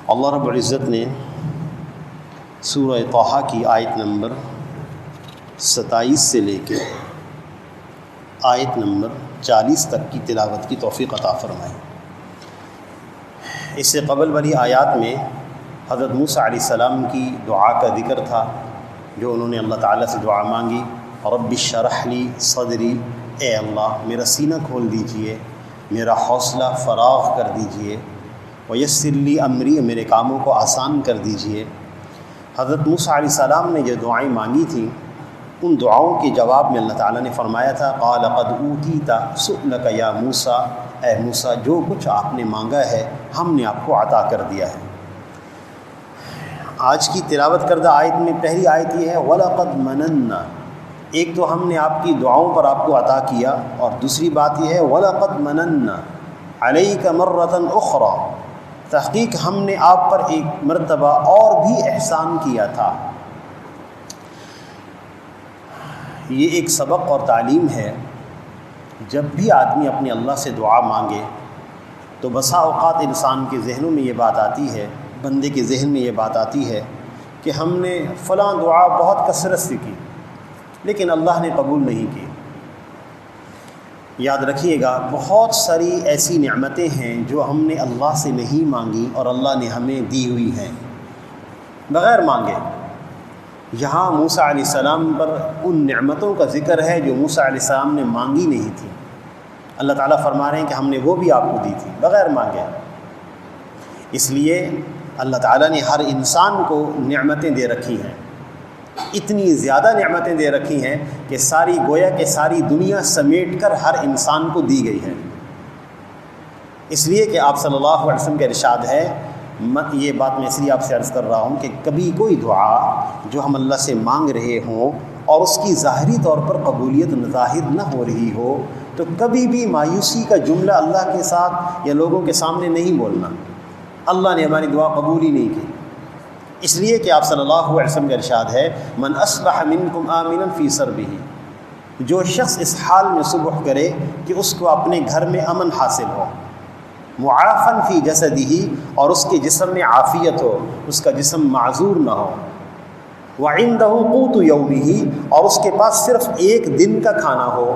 اللہ رب العزت نے سورہ طٰہٰ کی آیت نمبر 27 سے لے کے آیت نمبر 40 تک کی تلاوت کی توفیق عطا فرمائی۔ اس سے قبل والی آیات میں حضرت موسیٰ علیہ السلام کی دعا کا ذکر تھا، جو انہوں نے اللہ تعالیٰ سے دعا مانگی، رب اشرح لی صدری، اے اللہ میرا سینہ کھول دیجئے، میرا حوصلہ فراغ کر دیجئے، ویسر لی امری، میرے کاموں کو آسان کر دیجئے۔ حضرت موسیٰ علیہ السلام نے جو دعائیں مانگی تھیں، ان دعاؤں کے جواب میں اللہ تعالیٰ نے فرمایا تھا، قال قد اوتیت سؤلک یا موسیٰ، اے موسیٰ جو کچھ آپ نے مانگا ہے ہم نے آپ کو عطا کر دیا ہے۔ آج کی تلاوت کردہ آیت میں پہلی آیت یہ ہے وَلَقَدْ مَنَنَّا، ایک تو ہم نے آپ کی دعاؤں پر آپ کو عطا کیا، اور دوسری بات یہ ہے وَلَقَدْ مَنَنَّا عَلَيْكَ مَرَّةً أُخْرَى، تحقیق ہم نے آپ پر ایک مرتبہ اور بھی احسان کیا تھا۔ یہ ایک سبق اور تعلیم ہے، جب بھی آدمی اپنے اللہ سے دعا مانگے تو بسا اوقات انسان کے ذہنوں میں یہ بات آتی ہے، بندے کے ذہن میں یہ بات آتی ہے کہ ہم نے فلاں دعا بہت کثرت سے کی لیکن اللہ نے قبول نہیں کی۔ یاد رکھیے گا، بہت ساری ایسی نعمتیں ہیں جو ہم نے اللہ سے نہیں مانگی اور اللہ نے ہمیں دی ہوئی ہیں بغیر مانگے۔ یہاں موسیٰ علیہ السلام پر ان نعمتوں کا ذکر ہے جو موسیٰ علیہ السلام نے مانگی نہیں تھی۔ اللہ تعالیٰ فرما رہے ہیں کہ ہم نے وہ بھی آپ کو دی تھی بغیر مانگے۔ اس لیے اللہ تعالیٰ نے ہر انسان کو نعمتیں دے رکھی ہیں، اتنی زیادہ نعمتیں دے رکھی ہیں کہ ساری گویا کہ ساری دنیا سمیٹ کر ہر انسان کو دی گئی ہے۔ اس لیے کہ آپ صلی اللہ علیہ وسلم کا ارشاد ہے، یہ بات میں اس لیے آپ سے عرض کر رہا ہوں کہ کبھی کوئی دعا جو ہم اللہ سے مانگ رہے ہوں اور اس کی ظاہری طور پر قبولیت ظاہر نہ ہو رہی ہو تو کبھی بھی مایوسی کا جملہ اللہ کے ساتھ یا لوگوں کے سامنے نہیں بولنا، اللہ نے ہماری دعا قبول ہی نہیں کی۔ اس لیے کہ آپ صلی اللہ علیہ وسلم کا ارشاد ہے، من اصبح منکم آمنا فی سربہ، جو شخص اس حال میں صبح کرے کہ اس کو اپنے گھر میں امن حاصل ہو، معافن فی جسدہ، اور اس کے جسم میں عافیت ہو، اس کا جسم معذور نہ ہو، وعندہ قوت یومہ، اور اس کے پاس صرف ایک دن کا کھانا ہو،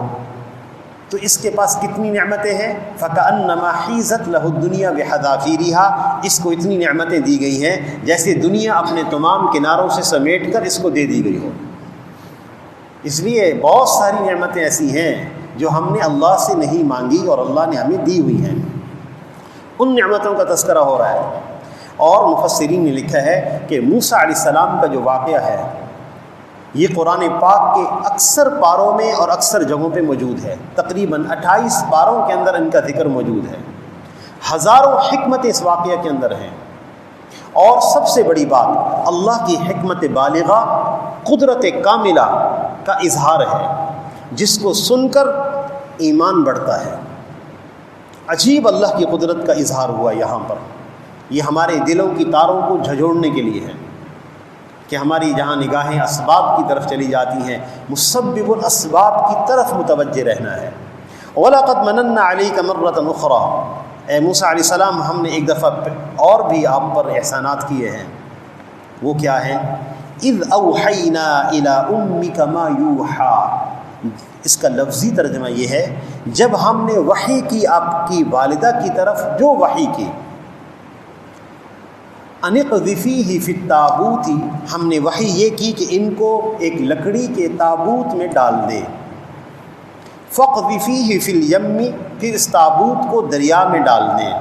تو اس کے پاس کتنی نعمتیں ہیں، فَكَأَنَّمَا حِيزَتْ لَهُ الدُّنْيَا بِحَذَافِيرِهَا، اس کو اتنی نعمتیں دی گئی ہیں جیسے دنیا اپنے تمام کناروں سے سمیٹ کر اس کو دے دی گئی ہو۔ اس لیے بہت ساری نعمتیں ایسی ہیں جو ہم نے اللہ سے نہیں مانگی اور اللہ نے ہمیں دی ہوئی ہیں، ان نعمتوں کا تذکرہ ہو رہا ہے۔ اور مفسرین نے لکھا ہے کہ موسیٰ علیہ السلام کا جو واقعہ ہے یہ قرآن پاک کے اکثر پاروں میں اور اکثر جگہوں پہ موجود ہے، تقریباً 28 پاروں کے اندر ان کا ذکر موجود ہے، ہزاروں حکمتیں اس واقعہ کے اندر ہیں۔ اور سب سے بڑی بات، اللہ کی حکمت بالغہ، قدرت کاملہ کا اظہار ہے، جس کو سن کر ایمان بڑھتا ہے۔ عجیب اللہ کی قدرت کا اظہار ہوا یہاں پر، یہ ہمارے دلوں کی تاروں کو جھنجھوڑنے کے لیے ہے کہ ہماری جہاں نگاہیں اسباب کی طرف چلی جاتی ہیں، مسبب الاسباب کی طرف متوجہ رہنا ہے۔ وَلَقَدْ مَنَنَّا عَلَيْكَ مَرَّةً أُخْرَى، اے موسیٰ علیہ السلام ہم نے ایک دفعہ اور بھی آپ پر احسانات کیے ہیں۔ وہ کیا ہیں؟ اِذْ أَوْحَيْنَا إِلَىٰ أُمِّكَ مَا يُوحَىٰ، اس کا لفظی ترجمہ یہ ہے جب ہم نے وحی کی آپ کی والدہ کی طرف جو وحی کی، ان اقذفیہ فی التابوت، ہم نے وحی یہ کی کہ ان کو ایک لکڑی کے تابوت میں ڈال دے، فاقذفیہ فی الیم، پھر اس تابوت کو دریا میں ڈال دیں،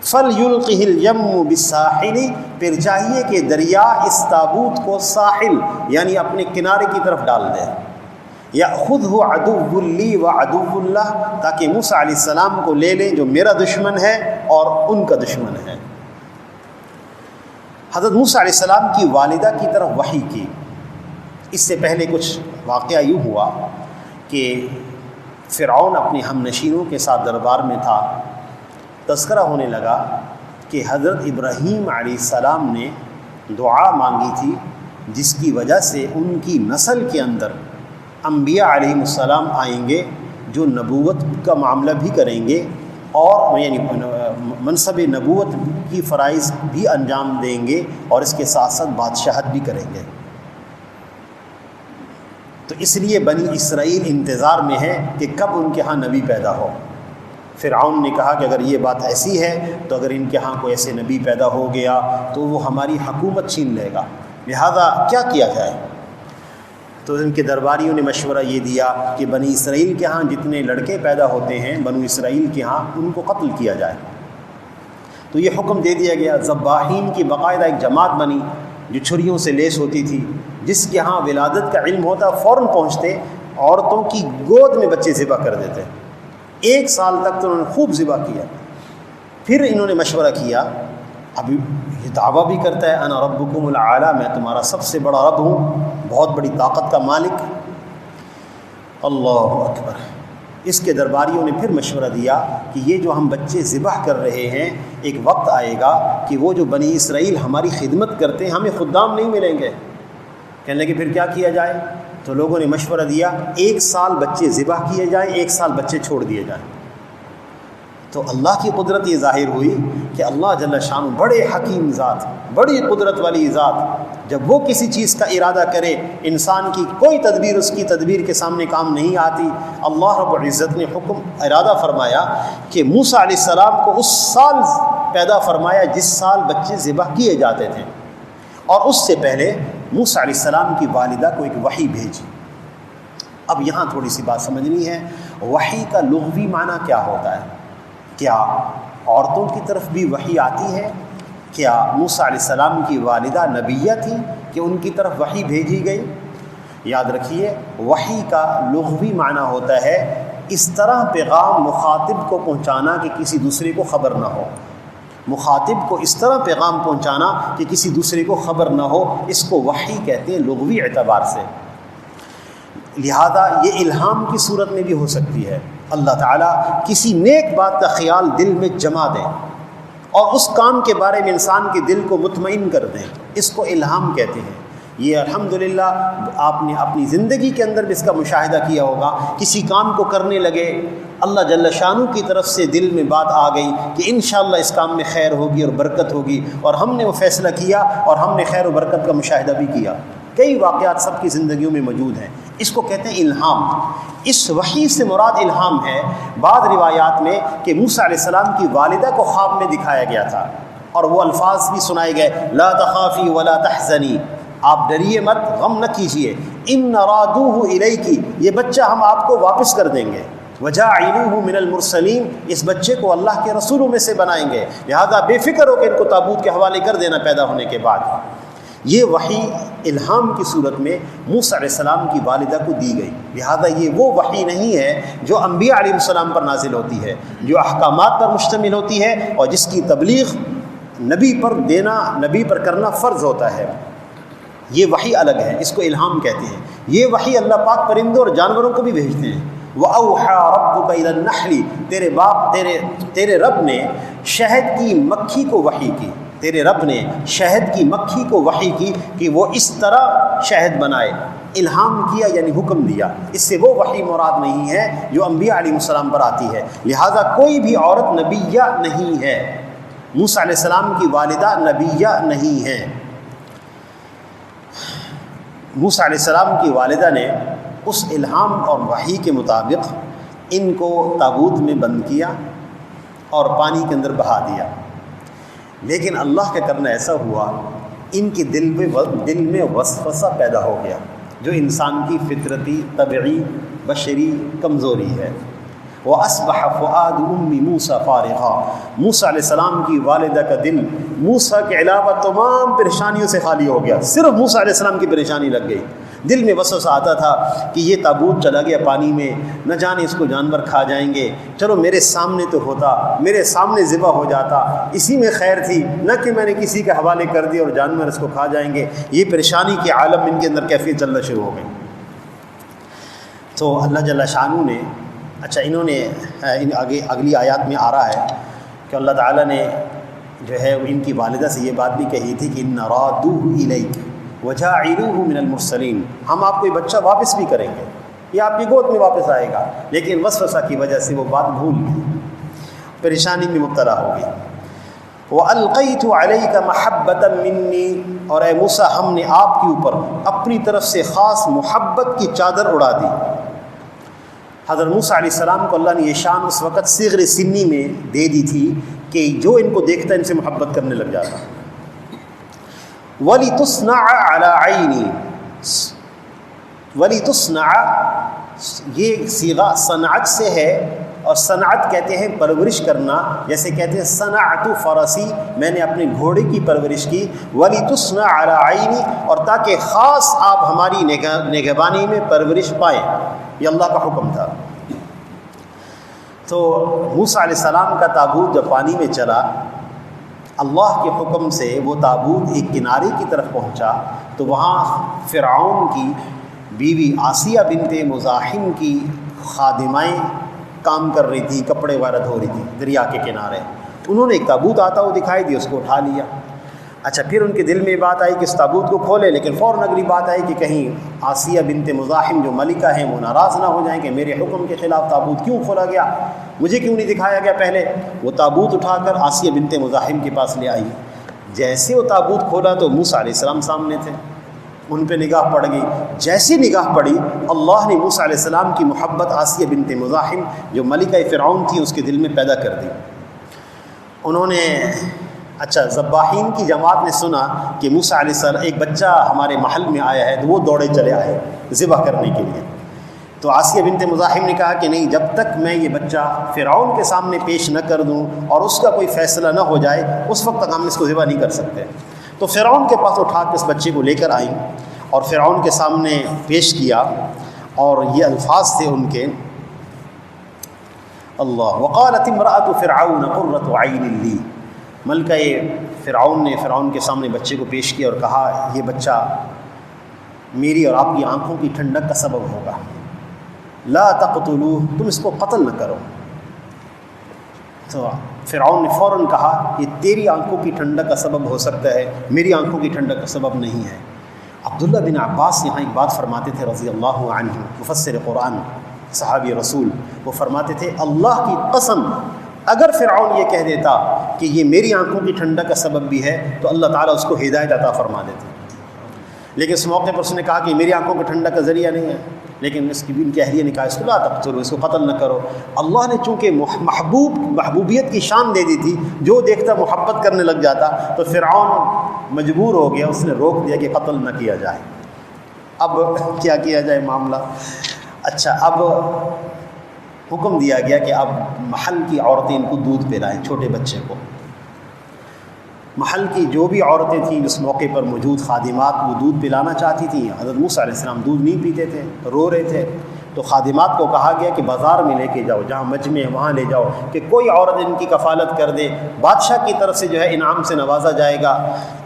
فلیلقہ الیم بالساحل، پھر چاہیے کہ دریا اس تابوت کو ساحل یعنی اپنے کنارے کی طرف ڈال دے، یأخذہ عدو لی و عدو اللہ، تاکہ موسیٰ علیہ السلام کو لے لیں جو میرا دشمن ہے اور ان کا دشمن ہے۔ حضرت موسیٰ علیہ السلام کی والدہ کی طرف وحی کی۔ اس سے پہلے کچھ واقعہ یوں ہوا کہ فرعون اپنے ہم نشینوں کے ساتھ دربار میں تھا، تذکرہ ہونے لگا کہ حضرت ابراہیم علیہ السلام نے دعا مانگی تھی جس کی وجہ سے ان کی نسل کے اندر انبیاء علیہ السلام آئیں گے جو نبوت کا معاملہ بھی کریں گے اور یعنی منصب نبوت کی فرائض بھی انجام دیں گے اور اس کے ساتھ ساتھ بادشاہت بھی کریں گے۔ تو اس لیے بنی اسرائیل انتظار میں ہے کہ کب ان کے ہاں نبی پیدا ہو۔ فرعون نے کہا کہ اگر یہ بات ایسی ہے تو اگر ان کے ہاں کوئی ایسے نبی پیدا ہو گیا تو وہ ہماری حکومت چھین لے گا، لہذا کیا کیا جائے؟ تو ان کے درباریوں نے مشورہ یہ دیا کہ بنی اسرائیل کے ہاں جتنے لڑکے پیدا ہوتے ہیں بنو اسرائیل کے ہاں ان کو قتل کیا جائے۔ تو یہ حکم دے دیا گیا۔ ذباحین کی باقاعدہ ایک جماعت بنی جو چھریوں سے لیس ہوتی تھی، جس کے ہاں ولادت کا علم ہوتا فوراً پہنچتے، عورتوں کی گود میں بچے ذبح کر دیتے۔ 1 سال تک تو انہوں نے خوب ذبح کیا۔ پھر انہوں نے مشورہ کیا، ابھی یہ دعویٰ بھی کرتا ہے انا ربکم الاعلی، میں تمہارا سب سے بڑا رب ہوں، بہت بڑی طاقت کا مالک۔ اللہ اکبر۔ اس کے درباریوں نے پھر مشورہ دیا کہ یہ جو ہم بچے ذبح کر رہے ہیں ایک وقت آئے گا کہ وہ جو بنی اسرائیل ہماری خدمت کرتے ہیں ہمیں خدام نہیں ملیں گے۔ کہنے لگے پھر کیا کیا جائے؟ تو لوگوں نے مشورہ دیا 1 سال بچے ذبح کیے جائیں، 1 سال بچے چھوڑ دیے جائیں۔ تو اللہ کی قدرت یہ ظاہر ہوئی کہ اللہ جل شانہ بڑے حکیم ذات، بڑی قدرت والی ذات، جب وہ کسی چیز کا ارادہ کرے انسان کی کوئی تدبیر اس کی تدبیر کے سامنے کام نہیں آتی۔ اللہ رب العزت نے حکم ارادہ فرمایا کہ موسیٰ علیہ السلام کو اس سال پیدا فرمایا جس سال بچے ذبح کیے جاتے تھے، اور اس سے پہلے موسیٰ علیہ السلام کی والدہ کو ایک وحی بھیجی۔ اب یہاں تھوڑی سی بات سمجھنی ہے، وحی کا لغوی معنی کیا ہوتا ہے؟ کیا عورتوں کی طرف بھی وحی آتی ہے؟ کیا موسیٰ علیہ السلام کی والدہ نبیہ تھی کہ ان کی طرف وحی بھیجی گئی؟ یاد رکھیے، وحی کا لغوی معنی ہوتا ہے اس طرح پیغام مخاطب کو پہنچانا کہ کسی دوسرے کو خبر نہ ہو۔ مخاطب کو اس طرح پیغام پہنچانا کہ کسی دوسرے کو خبر نہ ہو، اس کو وحی کہتے ہیں لغوی اعتبار سے۔ لہذا یہ الہام کی صورت میں بھی ہو سکتی ہے، اللہ تعالیٰ کسی نیک بات کا خیال دل میں جما دیں اور اس کام کے بارے میں انسان کے دل کو مطمئن کر دیں، اس کو الہام کہتے ہیں۔ یہ الحمدللہ آپ نے اپنی زندگی کے اندر بھی اس کا مشاہدہ کیا ہوگا، کسی کام کو کرنے لگے، اللہ جل شانہ کی طرف سے دل میں بات آ گئی کہ انشاءاللہ اس کام میں خیر ہوگی اور برکت ہوگی، اور ہم نے وہ فیصلہ کیا اور ہم نے خیر و برکت کا مشاہدہ بھی کیا۔ کئی واقعات سب کی زندگیوں میں موجود ہیں، اس کو کہتے ہیں الہام۔ اس وحی سے مراد الہام ہے۔ بعض روایات میں کہ موسیٰ علیہ السلام کی والدہ کو خواب میں دکھایا گیا تھا اور وہ الفاظ بھی سنائے گئے، لا تخافی ولا تحزنی، آپ ڈریے مت، غم نہ کیجیے، ان رادوہ الیکی، یہ بچہ ہم آپ کو واپس کر دیں گے، وجاعلوہ من المرسلین، اس بچے کو اللہ کے رسولوں میں سے بنائیں گے، لہذا بے فکر ہو کہ ان کو تابوت کے حوالے کر دینا پیدا ہونے کے بعد۔ یہ وحی الہام کی صورت میں موسیٰ علیہ السلام کی والدہ کو دی گئی، لہذا یہ وہ وحی نہیں ہے جو انبیاء علیہ السلام پر نازل ہوتی ہے، جو احکامات پر مشتمل ہوتی ہے اور جس کی تبلیغ نبی پر دینا، نبی پر کرنا فرض ہوتا ہے۔ یہ وحی الگ ہے، اس کو الہام کہتے ہیں۔ یہ وحی اللہ پاک پرندوں اور جانوروں کو بھی بھیجتے ہیں۔ وَأَوْحَى رَبُّكَ إِلَى النَّحْلِ، تیرے رب نے شہد کی مکھی کو وحی کی، تیرے رب نے شہد کی مکھی کو وحی کی کہ وہ اس طرح شہد بنائے۔ الہام کیا یعنی حکم دیا، اس سے وہ وحی مراد نہیں ہے جو انبیاء علیہ السلام پر آتی ہے۔ لہذا کوئی بھی عورت نبیہ نہیں ہے، موسیٰ علیہ السلام کی والدہ نبیہ نہیں ہے۔ موسیٰ علیہ السلام کی والدہ نے اس الہام اور وحی کے مطابق ان کو تابوت میں بند کیا اور پانی کے اندر بہا دیا، لیکن اللہ کا کرنا ایسا ہوا ان کے دل میں وسوسہ پیدا ہو گیا جو انسان کی فطرتی طبعی بشری کمزوری ہے۔ وَأَصْبَحَ فُؤَادُ أُمِّ مُوسَىٰ فَارِغًا، موسیٰ علیہ السلام کی والدہ کا دل موسیٰ کے علاوہ تمام پریشانیوں سے خالی ہو گیا، صرف موسیٰ علیہ السلام کی پریشانی لگ گئی۔ دل میں وسوسہ آتا تھا کہ یہ تابوت چلا گیا پانی میں، نہ جانے اس کو جانور کھا جائیں گے، چلو میرے سامنے تو ہوتا، میرے سامنے ذبح ہو جاتا، اسی میں خیر تھی، نہ کہ میں نے کسی کے حوالے کر دیا اور جانور اس کو کھا جائیں گے۔ یہ پریشانی کے عالم ان کے اندر کیفیت چلنا شروع ہو گئی۔ تو اللہ جل شانہ نے انہوں نے آگے اگلی آیات میں آ رہا ہے کہ اللہ تعالیٰ نے جو ہے ان کی والدہ سے یہ بات بھی کہی تھی کہ ان رادوہ الیک وجاعلوہ من المرسلین، ہم آپ کو یہ بچہ واپس بھی کریں گے، یہ آپ کی گود میں واپس آئے گا، لیکن وسوسہ کی وجہ سے وہ بات بھول گئی۔ پریشانی میں مبتلا ہو گئی۔ وَأَلْقَيْتُ عَلَيْكَ مَحَبَّةً مِّنِّي، اور اے موسیٰ ہم نے آپ کے اوپر اپنی طرف سے خاص محبت کی چادر اڑا دی۔ حضرت موسیٰ علیہ السلام کو اللہ نے یہ شان اس وقت صغر سنی میں دے دی تھی کہ جو ان کو دیکھتا ان سے محبت کرنے لگ جاتا۔ وَلِتُصْنَعَ عَلَىٰ عَيْنِي، وَلِتُصْنَعَ یہ صیغہ صنعت سے ہے، اور صنعت کہتے ہیں پرورش کرنا، جیسے کہتے ہیں صنعت فرسی، میں نے اپنے گھوڑے کی پرورش کی۔ وَلِتُصْنَعَ عَلَىٰ عَيْنِي، اور تاکہ خاص آپ ہماری نگہبانی میں پرورش پائیں، یہ اللہ کا حکم تھا۔ تو موسیٰ علیہ السلام کا تابوت جب پانی میں چلا، اللہ کے حکم سے وہ تابوت ایک کنارے کی طرف پہنچا تو وہاں فرعون کی بیوی آسیہ بنت مزاحم کی خادمائیں کام کر رہی تھی، کپڑے وغیرہ دھو رہی تھی دریا کے کنارے۔ انہوں نے ایک تابوت آتا ہوا دکھائی دی، اس کو اٹھا لیا۔ اچھا، پھر ان کے دل میں بات آئی کہ اس تابوت کو کھولے، لیکن فوراً اگلی بات آئی کہ کہیں آسیہ بنت مزاحم جو ملکہ ہیں وہ ناراض نہ ہو جائیں کہ میرے حکم کے خلاف تابوت کیوں کھولا گیا، مجھے کیوں نہیں دکھایا گیا پہلے۔ وہ تابوت اٹھا کر آسیہ بنت مزاحم کے پاس لے آئی۔ جیسے وہ تابوت کھولا تو موسیٰ علیہ السلام سامنے تھے، ان پہ نگاہ پڑ گئی۔ جیسی نگاہ پڑی، اللہ نے موسیٰ علیہ السلام کی محبت آسیہ بنت مزاحم جو ملکہ فرعون تھی اس کے دل میں پیدا کر دی۔ انہوں نے اچھا ذباحین کی جماعت نے سنا کہ موسیٰ علیہ السلام ایک بچہ ہمارے محل میں آیا ہے، تو وہ دوڑے چلے آئے ذبح کرنے کے لیے۔ تو آسیہ بنت مزاحم نے کہا کہ نہیں، جب تک میں یہ بچہ فرعون کے سامنے پیش نہ کر دوں اور اس کا کوئی فیصلہ نہ ہو جائے اس وقت تک ہم اس کو ذبح نہیں کر سکتے۔ تو فرعون کے پاس اٹھا کے اس بچے کو لے کر آئیں اور فرعون کے سامنے پیش کیا، اور یہ الفاظ تھے ان کے، اللہ وقالت امرأۃ فرعون قرۃ عین لی، ملکہ فرعون نے فرعون کے سامنے بچے کو پیش کیا اور کہا یہ بچہ میری اور آپ کی آنکھوں کی ٹھنڈک کا سبب ہوگا، لا تقتلوہ، تم اس کو قتل نہ کرو۔ تو فرعون نے فوراً کہا یہ تیری آنکھوں کی ٹھنڈک کا سبب ہو سکتا ہے، میری آنکھوں کی ٹھنڈک کا سبب نہیں ہے۔ عبداللہ بن عباس یہاں ایک بات فرماتے تھے رضی اللہ عنہ، مفسر قرآن صحابی رسول، وہ فرماتے تھے اللہ کی قسم اگر فرعون یہ کہہ دیتا کہ یہ میری آنکھوں کی ٹھنڈک کا سبب بھی ہے تو اللہ تعالیٰ اس کو ہدایت عطا فرما دیتے، لیکن اس موقع پر اس نے کہا کہ میری آنکھوں کی ٹھنڈک کا ذریعہ نہیں ہے، لیکن اس کی بھی ان کی اہلیہ نے کہا اس کو لا تقتلو، اس کو قتل نہ کرو۔ اللہ نے چونکہ محبوبیت کی شان دے دی تھی، جو دیکھتا محبت کرنے لگ جاتا، تو فرعون مجبور ہو گیا، اس نے روک دیا کہ قتل نہ کیا جائے۔ اب کیا کیا جائے معاملہ؟ اچھا، اب حکم دیا گیا کہ اب محل کی عورتیں ان کو دودھ پلائیں، چھوٹے بچے کو۔ محل کی جو بھی عورتیں تھیں اس موقع پر موجود خادمات، وہ دودھ پلانا چاہتی تھیں۔ حضرت موسیٰ علیہ السلام دودھ نہیں پیتے تھے، رو رہے تھے، تو خادمات کو کہا گیا کہ بازار میں لے کے جاؤ، جہاں مجمع ہے وہاں لے جاؤ کہ کوئی عورت ان کی کفالت کر دے، بادشاہ کی طرف سے جو ہے انعام سے نوازا جائے گا۔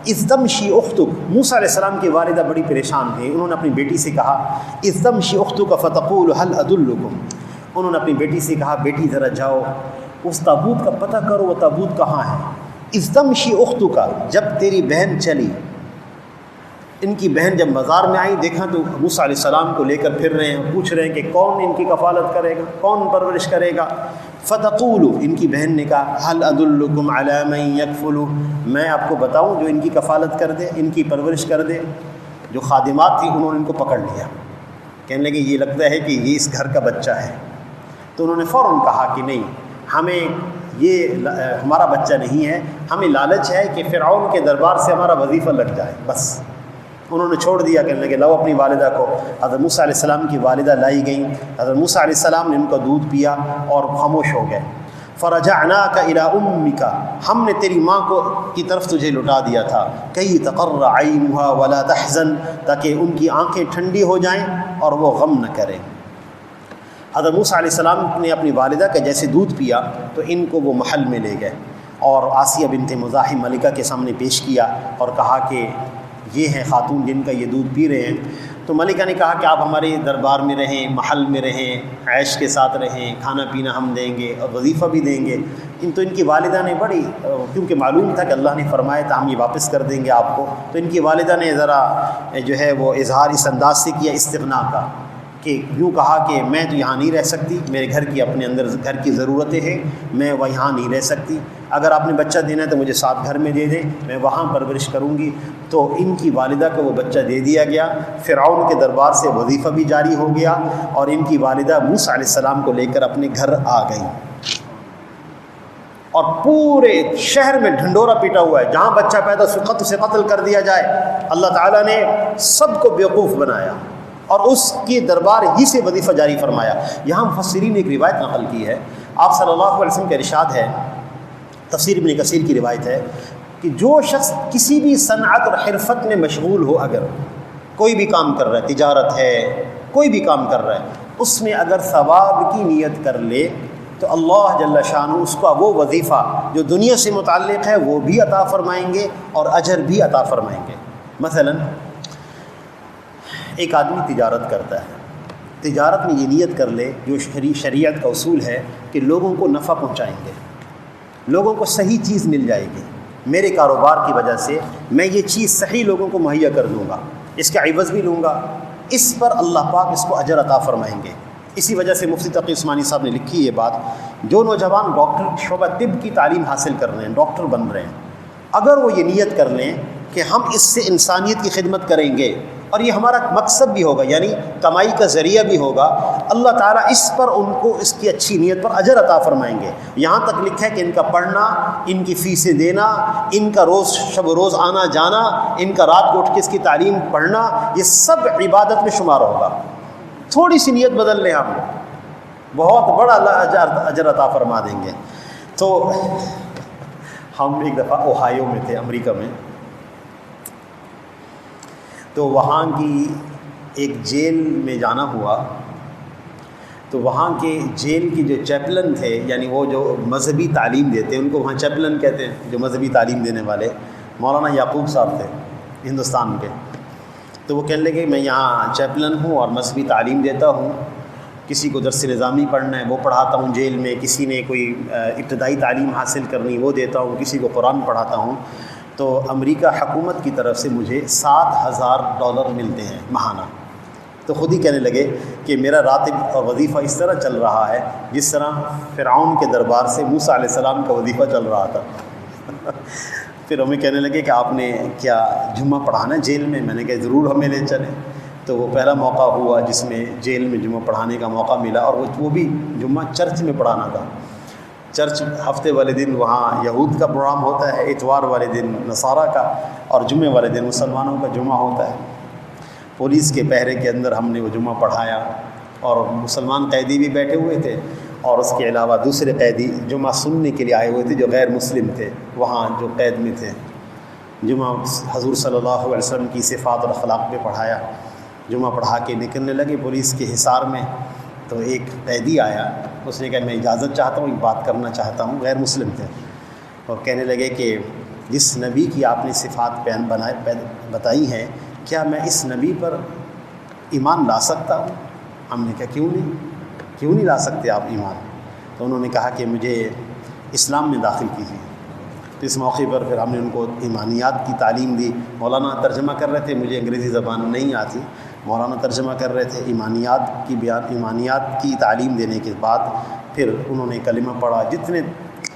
اذتمشی اختک، موسیٰ علیہ السلام کی والدہ بڑی پریشان تھیں، انہوں نے اپنی بیٹی سے کہا اذتمشی اختک فتقول هل ادلکم، انہوں نے اپنی بیٹی سے کہا بیٹی ذرا جاؤ اس تابوت کا پتہ کرو، وہ تابوت کہاں ہے۔ اذتمشی اختک، جب تیری بہن چلی، ان کی بہن جب بازار میں آئی دیکھا تو موسیٰ علیہ السلام کو لے کر پھر رہے ہیں، پوچھ رہے ہیں کہ کون ان کی کفالت کرے گا، کون پرورش کرے گا۔ فتقول، ان کی بہن نے کہا هل ادلکم علی من یکفل، میں آپ کو بتاؤں جو ان کی کفالت کر دے، ان کی پرورش کر دے۔ جو خادمات تھیں انہوں نے ان کو پکڑ لیا، کہنے لگے یہ لگتا ہے کہ یہ اس گھر کا بچہ ہے۔ تو انہوں نے فوراً کہا کہ نہیں، ہمیں یہ ہمارا بچہ نہیں ہے، ہمیں لالچ ہے کہ فرعون کے دربار سے ہمارا وظیفہ لگ جائے، بس۔ انہوں نے چھوڑ دیا، کہنے لگے لاؤ اپنی والدہ کو۔ حضرت موسیٰ علیہ السلام کی والدہ لائی گئیں، حضرت موسیٰ علیہ السلام نے ان کا دودھ پیا اور خاموش ہو گئے۔ فرجعناک الی امک، ہم نے تیری ماں کو کی طرف تجھے لٹا دیا تھا، کئی تقر عینھا ولا تحزن، تاکہ ان کی آنکھیں ٹھنڈی ہو جائیں اور وہ غم نہ کریں۔ حضرت موسیٰ علیہ السلام نے اپنی والدہ کا جیسے دودھ پیا تو ان کو وہ محل میں لے گئے اور آسیہ بنت مزاحم ملکہ کے سامنے پیش کیا اور کہا کہ یہ ہیں خاتون جن کا یہ دودھ پی رہے ہیں۔ تو ملکہ نے کہا کہ آپ ہمارے دربار میں رہیں، محل میں رہیں، عیش کے ساتھ رہیں، کھانا پینا ہم دیں گے اور وظیفہ بھی دیں گے۔ تو ان کی والدہ نے بڑی، کیونکہ معلوم تھا کہ اللہ نے فرمایا تھا ہم یہ واپس کر دیں گے آپ کو، تو ان کی والدہ نے ذرا جو ہے وہ اظہار اس انداز سے کیا استغنا کا کہ یوں کہا کہ میں تو یہاں نہیں رہ سکتی، میرے گھر کی اپنے اندر گھر کی ضرورتیں ہیں، میں وہ یہاں نہیں رہ سکتی، اگر آپ نے بچہ دینا ہے تو مجھے ساتھ گھر میں دے دیں، میں وہاں پرورش کروں گی۔ تو ان کی والدہ کو وہ بچہ دے دیا گیا، فرعون کے دربار سے وظیفہ بھی جاری ہو گیا، اور ان کی والدہ موسیٰ علیہ السلام کو لے کر اپنے گھر آ گئیں، اور پورے شہر میں ڈھنڈورا پیٹا ہوا ہے، جہاں بچہ پیدا اسے قتل کر دیا جائے۔ اللہ تعالیٰ نے سب کو بیوقوف بنایا اور اس کے دربار ہی سے وظیفہ جاری فرمایا۔ یہاں مفسرین نے ایک روایت نقل کی ہے، آپ صلی اللہ علیہ وسلم کا ارشاد ہے، تفسیر ابن کثیر کی روایت ہے کہ جو شخص کسی بھی صنعت اور حرفت میں مشغول ہو، اگر کوئی بھی کام کر رہا ہے، تجارت ہے، کوئی بھی کام کر رہا ہے، اس میں اگر ثواب کی نیت کر لے تو اللہ جل شانہ اس کا وہ وظیفہ جو دنیا سے متعلق ہے وہ بھی عطا فرمائیں گے اور اجر بھی عطا فرمائیں گے۔ مثلا ایک آدمی تجارت کرتا ہے، تجارت میں یہ نیت کر لے، جو شریعت کا اصول ہے کہ لوگوں کو نفع پہنچائیں گے، لوگوں کو صحیح چیز مل جائے گی، میرے کاروبار کی وجہ سے میں یہ چیز صحیح لوگوں کو مہیا کر دوں گا، اس کا عوض بھی لوں گا، اس پر اللہ پاک اس کو اجر عطا فرمائیں گے۔ اسی وجہ سے مفتی تقی عثمانی صاحب نے لکھی یہ بات، جو نوجوان ڈاکٹر شعبہ طب کی تعلیم حاصل کر رہے ہیں، ڈاکٹر بن رہے ہیں، اگر وہ یہ نیت کر لیں کہ ہم اس سے انسانیت کی خدمت کریں گے اور یہ ہمارا مقصد بھی ہوگا، یعنی کمائی کا ذریعہ بھی ہوگا، اللہ تعالیٰ اس پر ان کو اس کی اچھی نیت پر اجر عطا فرمائیں گے۔ یہاں تک لکھا ہے کہ ان کا پڑھنا، ان کی فیسیں دینا، ان کا روز شب روز آنا جانا، ان کا رات کو اٹھ کے اس کی تعلیم پڑھنا، یہ سب عبادت میں شمار ہوگا۔ تھوڑی سی نیت بدل لیں ہم، بہت بڑا اللہ اجر عطا فرما دیں گے۔ تو ہم ایک دفعہ اوہایو میں تھے، امریکہ میں، تو وہاں کی ایک جیل میں جانا ہوا، تو وہاں کے جیل کی جو چیپلن تھے، یعنی وہ جو مذہبی تعلیم دیتے ہیں، ان کو وہاں چیپلن کہتے ہیں، جو مذہبی تعلیم دینے والے، مولانا یعقوب صاحب تھے ہندوستان کے۔ تو وہ کہنے لگے میں یہاں چیپلن ہوں اور مذہبی تعلیم دیتا ہوں، کسی کو درس نظامی پڑھنا ہے وہ پڑھاتا ہوں جیل میں، کسی نے کوئی ابتدائی تعلیم حاصل کرنی وہ دیتا ہوں، کسی کو قرآن پڑھاتا ہوں۔ تو امریکہ حکومت کی طرف سے مجھے $7,000 ملتے ہیں ماہانہ۔ تو خود ہی کہنے لگے کہ میرا راتب اور وظیفہ اس طرح چل رہا ہے جس طرح فرعون کے دربار سے موسیٰ علیہ السلام کا وظیفہ چل رہا تھا۔ پھر ہمیں کہنے لگے کہ آپ نے کیا جمعہ پڑھانا ہے جیل میں؟ میں نے کہا ضرور ہمیں لے چلیں۔ تو وہ پہلا موقع ہوا جس میں جیل میں جمعہ پڑھانے کا موقع ملا، اور وہ بھی جمعہ چرچ میں پڑھانا تھا۔ چرچ ہفتے والے دن وہاں یہود کا پروگرام ہوتا ہے، اتوار والے دن نصارہ کا، اور جمعے والے دن مسلمانوں کا جمعہ ہوتا ہے۔ پولیس کے پہرے کے اندر ہم نے وہ جمعہ پڑھایا، اور مسلمان قیدی بھی بیٹھے ہوئے تھے، اور اس کے علاوہ دوسرے قیدی جمعہ سننے کے لیے آئے ہوئے تھے جو غیر مسلم تھے، وہاں جو قید میں تھے۔ جمعہ حضور صلی اللہ علیہ وسلم کی صفات اور اخلاق پہ پڑھایا۔ جمعہ پڑھا کے نکلنے لگے پولیس کے حصار میں، تو ایک قیدی آیا، اس نے کہا میں اجازت چاہتا ہوں، ایک بات کرنا چاہتا ہوں، غیر مسلم تھے، اور کہنے لگے کہ جس نبی کی آپ نے صفات بتائی ہیں، کیا میں اس نبی پر ایمان لا سکتا ہوں؟ ہم نے کہا کیوں نہیں لا سکتے آپ ایمان؟ تو انہوں نے کہا کہ مجھے اسلام میں داخل کیجیے۔ تو اس موقع پر پھر ہم نے ان کو ایمانیات کی تعلیم دی۔ مولانا ترجمہ کر رہے تھے، مجھے انگریزی زبان نہیں آتی، مولانا ترجمہ کر رہے تھے۔ ایمانیات کی تعلیم دینے کے بعد پھر انہوں نے کلمہ پڑھا، جتنے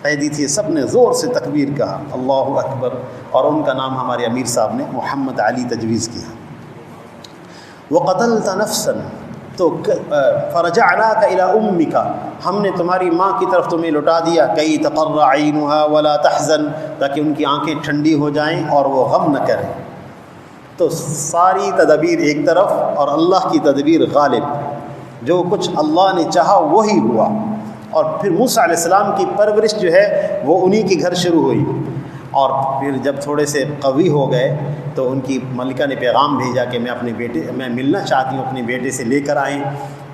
قیدی تھے سب نے زور سے تکبیر کہا، اللہ اکبر، اور ان کا نام ہمارے امیر صاحب نے محمد علی تجویز کیا۔ وَقَتَلْتَ نَفْسًا، تو فَرَجَعْنَاكَ إِلَىٰ أُمِّكَ، ہم نے تمہاری ماں کی طرف تمہیں لوٹا دیا، کئی تقر عینها ولا تحزن، تاکہ ان کی آنکھیں ٹھنڈی ہو جائیں اور وہ غم نہ کریں۔ تو ساری تدبیر ایک طرف اور اللہ کی تدبیر غالب، جو کچھ اللہ نے چاہا وہی ہوا۔ اور پھر موسیٰ علیہ السلام کی پرورش جو ہے وہ انہی کے گھر شروع ہوئی، اور پھر جب تھوڑے سے قوی ہو گئے تو ان کی ملکہ نے پیغام بھیجا کہ میں ملنا چاہتی ہوں اپنے بیٹے سے، لے کر آئیں۔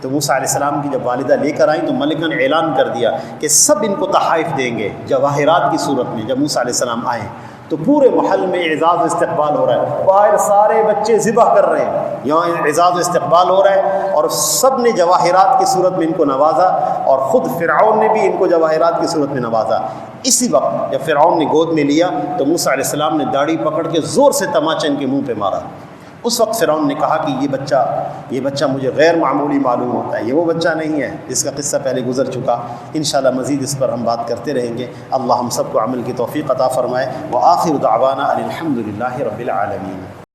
تو موسیٰ علیہ السلام کی جب والدہ لے کر آئیں تو ملکہ نے اعلان کر دیا کہ سب ان کو تحائف دیں گے جواہرات کی صورت میں۔ جب موسیٰ علیہ السلام آئے تو پورے محل میں اعزاز و استقبال ہو رہا ہے، باہر سارے بچے ذبح کر رہے ہیں، یہاں اعزاز و استقبال ہو رہا ہے، اور سب نے جواہرات کی صورت میں ان کو نوازا، اور خود فرعون نے بھی ان کو جواہرات کی صورت میں نوازا۔ اسی وقت جب فرعون نے گود میں لیا تو موسیٰ علیہ السلام نے داڑھی پکڑ کے زور سے تماچا ان کے منہ پہ مارا۔ اس وقت فرعون نے کہا کہ یہ بچہ مجھے غیر معمولی معلوم ہوتا ہے، یہ وہ بچہ نہیں ہے جس کا قصہ پہلے گزر چکا۔ انشاءاللہ مزید اس پر ہم بات کرتے رہیں گے۔ اللہ ہم سب کو عمل کی توفیق عطا فرمائے۔ وآخر دعوانا ان الحمد للہ رب العالمین۔